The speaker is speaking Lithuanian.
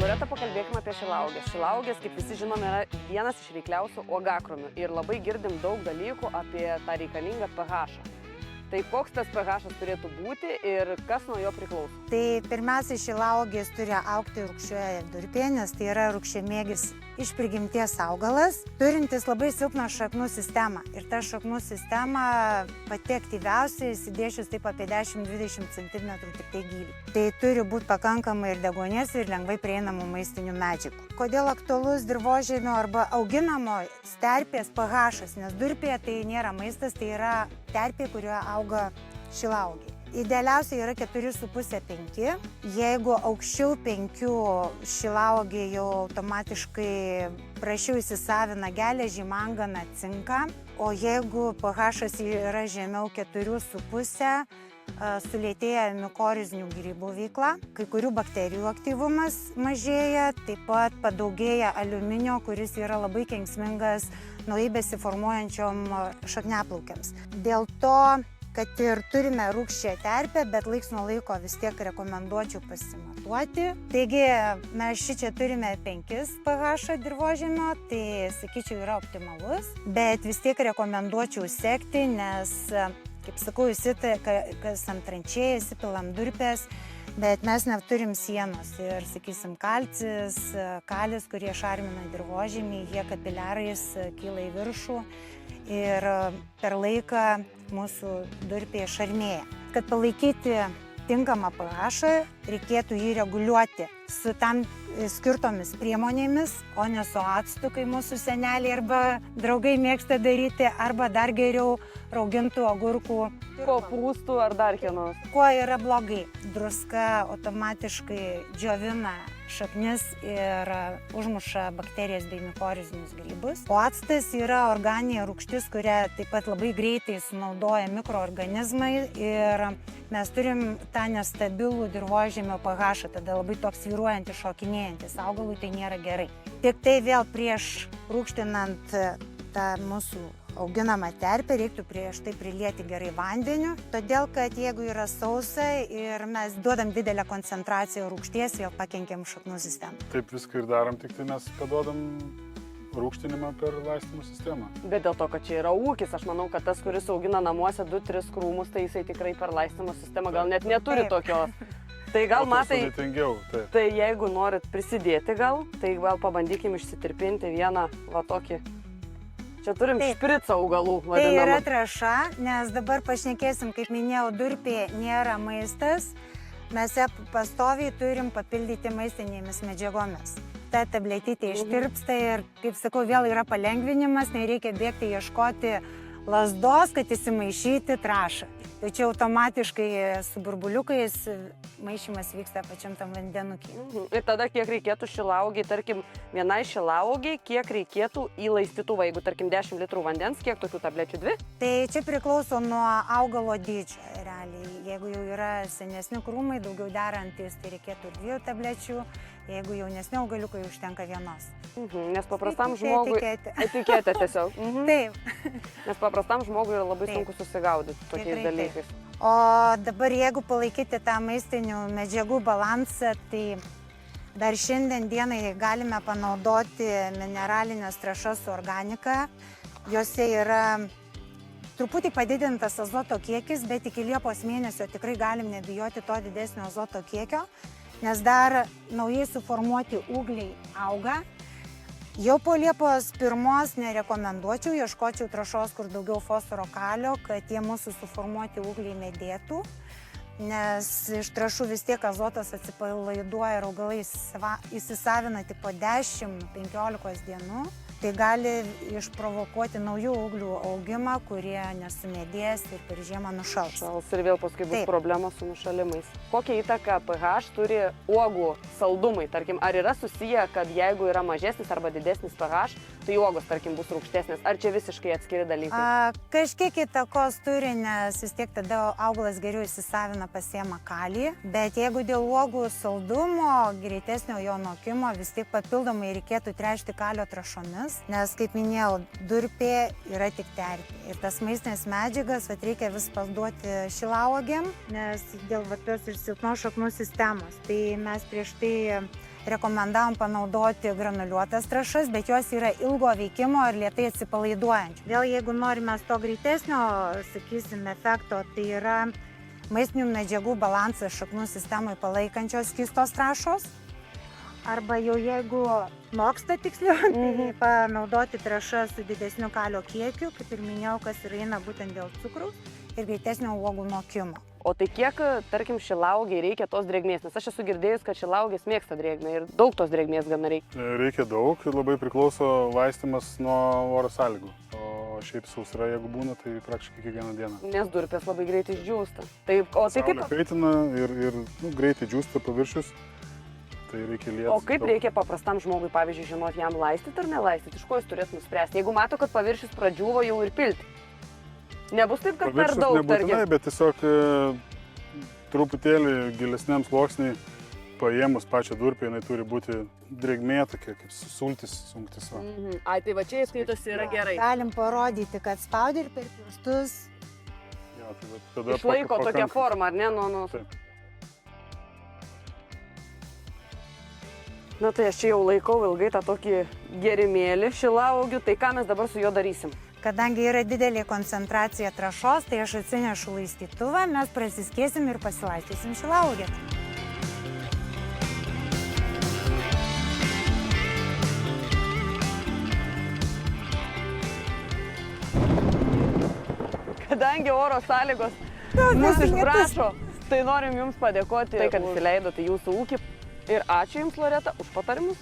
Loreta, pakalbėkime apie šilauogės. Šilauogės, kaip visi žinome, yra vienas iš reikliausių uogakrūmių ir labai girdim daug dalykų apie tą reikalingą pH. Tai koks tas pH turėtų būti ir kas nuo jo priklauso? Tai pirmiausia, šilauogės turi augti rūgščioje durpėje, nes tai yra rūgščiamėgis iš prigimties augalas, turintis labai silpną šaknų sistemą. Ir ta šaknų sistema pati aktyviausia, įsidėšius taip apie 10-20 cm tik tai gylį. Tai turi būti pakankamai ir deguonies, ir lengvai prieinamų maistinių medžiagų. Kodėl aktualus dirvožemio arba auginamo terpės pH, nes durpėje tai nėra maistas, tai yra terpė, kurioje auga šilauogė. Idealiausia yra 4,5–5. Jeigu aukščiau 5 šilauogė jau automatiškai prašiau įsisavina geležį, manganą, cinką, o jeigu pH yra žemiau 4,5, sulėtėja mikorizinių grybų veikla, kai kurių bakterijų aktyvumas mažėja, taip pat padaugėja aliuminio, kuris yra labai kenksmingas naujai besiformuojančiom šakniaplaukiams. Dėl to, kad ir turime rūgščią terpę, bet laiks nuo laiko vis tiek rekomenduočiau pasimatuoti. Taigi mes šičia turime 5 pH dirvožemio, tai sakyčiau yra optimalus, bet vis tiek rekomenduočiau sekti, nes, kaip sakau, kas ant tranšėjų, įsipilam durpės, bet mes neturim sienos ir, sakysim, kalcis, kalis, kurie šarmina dirvožemį, jie kapiliarais kyla į viršų ir per laiką mūsų durpė šarmėja. Kad palaikyti tinkamą pH, reikėtų jį reguliuoti su tam skirtomis priemonėmis, o ne su actu, kai mūsų seneliai arba draugai mėgsta daryti, arba dar geriau raugintų agurkų. Kopūstų ar dar kieno? Kuo yra blogai? Druska automatiškai džiovina šaknis ir užmuša bakterijas bei mikorizinius grybus. O actas yra organinė rūgštis, kurią taip pat labai greitai sunaudoja mikroorganizmai ir mes turim tą nestabilų dirvožemio pH, tada labai toks svyruojantis, šokinėjantis. Augalui tai nėra gerai. Tik tai vėl prieš rūgštinant tą mūsų auginamą terpę reiktų prieš tai prilieti gerai vandeniu, todėl kad jeigu yra sausa ir mes duodam didelę koncentraciją rūgšties, vėl pakenkiam šaknų sistemą. Taip viską ir darom, tik tai mes paduodam rūgštinimą per laistymo sistemą. Bet dėl to, kad čia yra ūkis, aš manau, kad tas, kuris augina namuose 2-3 krūmus, tai jisai tikrai per laistymo sistemą gal net neturi tokios. Tai gal matai, tai jeigu norit prisidėti gal, tai gal pabandykim išsitirpinti vieną va tokį. Čia turim špricą augalų vadinamą. Tai yra trąša, nes dabar pašnekėsim, kaip minėjau, durpė nėra maistas, mes ją pastoviai turim papildyti maistinėmis medžiagomis. Ta tabletytė ištirpsta ir, kaip sakau, vėl yra palengvinimas, nereikia bėgti ieškoti lazdos, kad įsimaišyti trąšą. Tai čia automatiškai su burbuliukais maišymas vyksta pačiam tam vandenukį. Ir tada kiek reikėtų šilauogei, tarkim, vienai šilauogei, kiek reikėtų į laistytuvą, jeigu, tarkim, 10 litrų vandens, kiek tokių tablečių 2? Tai čia priklauso nuo augalo dydžio, realiai. Jeigu jau yra senesni krūmai, daugiau derantis, tai reikėtų 2 tablečių, jeigu jaunesni augaliukai užtenka 1. Nes paprastam žmogui... Etiketė tiesiog. Taip. Nes paprastam žmogui yra labai sunku susigaudyti tokiais dalykais. O dabar jeigu palaikyti tą maistinių medžiagų balansą, tai dar šiandien dienai galime panaudoti mineralinės trąšas su organika. Jose yra truputį padidintas azoto kiekis, bet iki Liepos mėnesio tikrai galim nebijoti to didesnio azoto kiekio, nes dar naujai suformuoti ūgliai auga. Jau po Liepos 1 nerekomenduočiau, ieškočiau trąšos, kur daugiau fosforo, kalio, kad tie mūsų suformuoti ūgliai nedėtų, nes iš trąšų vis tiek azotas atsipalaiduoja ir augalai įsisavina tik po 10–15 dienų. Tai gali išprovokuoti naujų ūglių augimą, kurie nesumedės ir per žiemą nušals. Šals ir vėl paskui bus problemos su nušalimais. Kokią įtaką pH turi uogų saldumai? Tarkim, ar yra susiję, kad jeigu yra mažesnis arba didesnis pH, tai uogos, tarkim, bus rūgštesnės? Ar čia visiškai atskiri dalykai? Kažkiek įtakos turi, nes vis tiek tada augalas geriau įsisavina, pasiema kalį. Bet jeigu dėl uogų saldumo, greitesnio jo nokimo, vis tiek papildomai reikėtų tręšti kalio trąšomis. Nes, kaip minėjau, durpė yra tik terpė. Ir tas maistinės medžiagas reikia vis paduoti šilauogėm, nes dėl tos ir silpnos šaknų sistemos. Tai mes prieš tai rekomendavom panaudoti granuliuotas trąšas, bet jos yra ilgo veikimo ir lėtai atsipalaiduojančių. Vėl jeigu norime to greitesnio, sakysim, efekto, tai yra maistinių medžiagų balansas šaknų sistemoje palaikančios skystos trąšos. Arba jau jeigu noksta tiksliau, tai panaudoti trąšas su didesniu kalio kiekiu, kaip ir minėjau, kas ir eina būtent dėl cukraus ir greitesnio uogų nokimo. O tai kiek, tarkim, šilauogei reikia tos drėgmės? Nes aš esu girdėjus, kad šilaugės mėgsta drėgmę ir daug tos drėgmės gana reikia. Reikia daug ir labai priklauso laistymas nuo oro sąlygų. O šiaip sausra, jeigu būna, tai praktiškai kiekvieną dieną. Nes durpės labai greitai išdžiūsta. Taip, o tai kaip... Saulė kaitina ir greitai džiūsta paviršius, tai reikia lieti. O kaip reikia paprastam žmogui, pavyzdžiui, žinoti, jam laistyti ar nelaistyti? Iš ko jis turėtų nuspręsti? Jeigu mato, kad paviršius pradžiūvo, jau ir pilti. Nebus taip, kad per daug, nebūtinai, bet tiesiog truputėlį gilesniam sluoksniui paėmus pačią durpę, jinai turi būti drėgmė, tokia kaip sultis sunktis. Ai, tai va čia įskaitosi yra gerai. Galim parodyti, kad spaudi ir per pirštus. Ja, tai tada išlaiko tokią formą, ar ne? Taip. Na tai aš čia jau laikau ilgai tą tokį gėrimėlį šilauogių, tai ką mes dabar su juo darysim? Kadangi yra didelė koncentracija trąšos, tai aš atsinešu laistytuvą, mes prasiskėsim ir pasilaistysim šilauogę. Kadangi oro sąlygos mus išprašo, tai norim Jums padėkoti, kad įsileidote Jūsų ūkį. Ir ačiū Jums, Loreta, už patarimus.